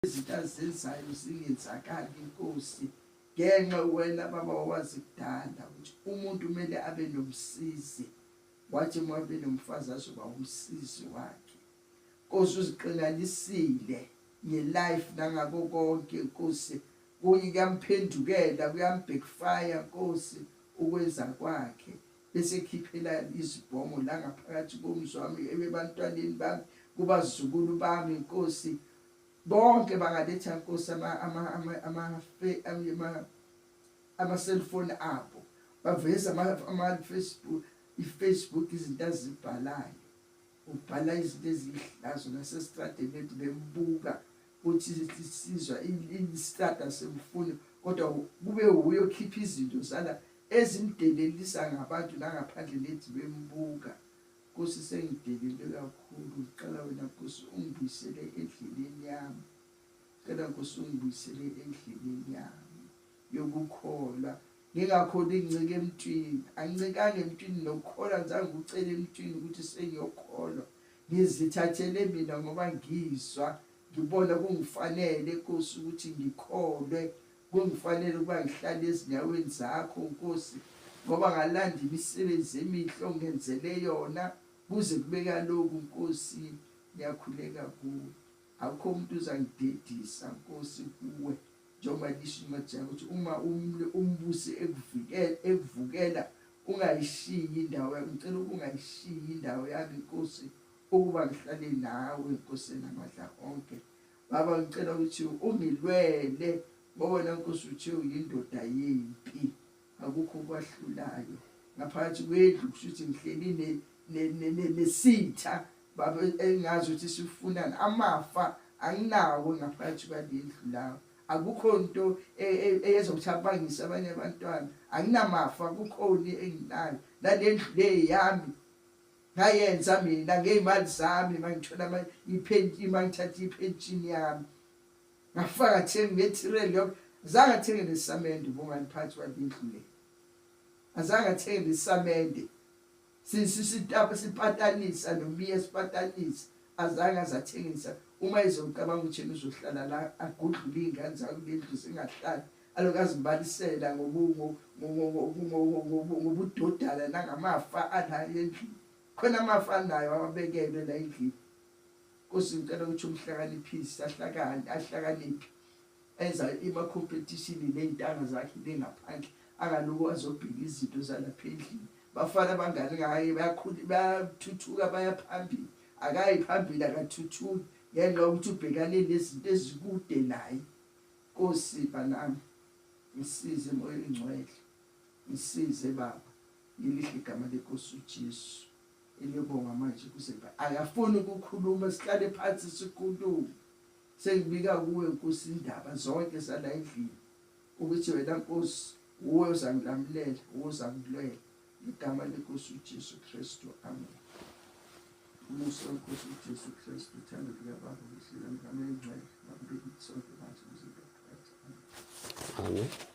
izinto azenzayo singenzakali inkosi ngenxa wena baba wawazi kudala ukuthi umuntu kumele abe nomsizi wathi mabe nomfazi azoba umsizi wakhe Nkosi uziqinganisile ngelife nangako konke Nkosi kunye kuyamphendukela kuyambackfire Nkosi ukwenza kwakhe bese khiphela izibhomo la ngaphakathi komzi wami ebantwaneni bami kubazukulu bami Nkosi bonke bangaletha Nkosi ama cellphone abo baveza ama Facebook izinto azibhalayo ubhala izinto ezihlazo nasestradeni ethi bembuka uthi isizwa istrada semfundo kodwa kube uye okhipha izinto zala ezimdelelisa ngabantu nangaphandle lethi bembuka Nkosi sengidelele kakhulu ngicela wena Nkosi ungibuyisele endleleni yami ngicela Nkosi ungibuyisele endleleni yami yokukholwa ngingakholi incike emntwini angincikanga emntwini nokukholwa ngizange ngicela emntwini ukuthi sengiyokholwa ngizithathele mina ngoba ngizwa ngibona kungifanele Nkosi ukuthi ngikholwe kungifanele ukuba ngihlale ezinyaweni zakho Nkosi ngoba ngalanda imisebenzi emihle ongenzele yona kuze kube kaloko Nkosi ngiyakhuleka kuwe akukho umuntu uzangidedisa Nkosi kuwe njengoba lisho incwadi ukuthi uma umbusi ekuvukela ungayishiyi indawo yami ngicela ungayishiyi indawo yami Nkosi ukuba ngihlale nawe Nkosi namandla onke baba ngicela ukuthi ungilwele ngoba Nkosi uthi uyindoda yempi akukho kwahlulayo ngaphakathi kwendlu kushuthi ngihleli nesitha baba engazi ukuthi sifunana amafa anginawo ngaphakathi kwalendlu lawo akukho into eyezokuthambangisa abanye abantwana anginamafa kukhona enginayo nalendlu le yami ngayenza mina ngeimali zami mangithola ipension mangithatha ipension yami ngafaka thenga material yonke azange athenge nesamende ubungani phansi kwalendlu le azange athenge nesamende sisitapa sipatanisa nomiya sipatanisa azange azathengisa uma izocabanga ukuthi uzohlala la agudlule ingane zakhe kulendlu singahlali alokazi ngibalisela ngobudodala nangamafa ala endlu khona amafa nayo ababekelwe la endlini Nkosi ngicela ukuthi umhlakaniphisi ahlakaniphi enza ima competition nezintanga zakhe lengaphandle angaluko azobhika izinto zalapha endlini bafana abangani ngaye bayathuthuka bayaphambili akayiphambili akathuthuki ngenxa ukuthi ubhekane nezinto ezikude naye Nkosi banami ngisize moya engcwele ngisize baba ngilihle igama leNkosi uJesu eliyobonga manje kusemba akafuni ukukhuluma sihlale phansi sikhulume sengibika kuwe Nkosi indaba zonke zala endlini ukuthi wena Nkosi uwe uzangilamulela uzangilwela igama leNkosi uJesu Kristu amen umusa weNkosi uJesu Kristu uthando likaBaba lihlala ngami engcwele ngabeke sonke manje kuze kuphela amen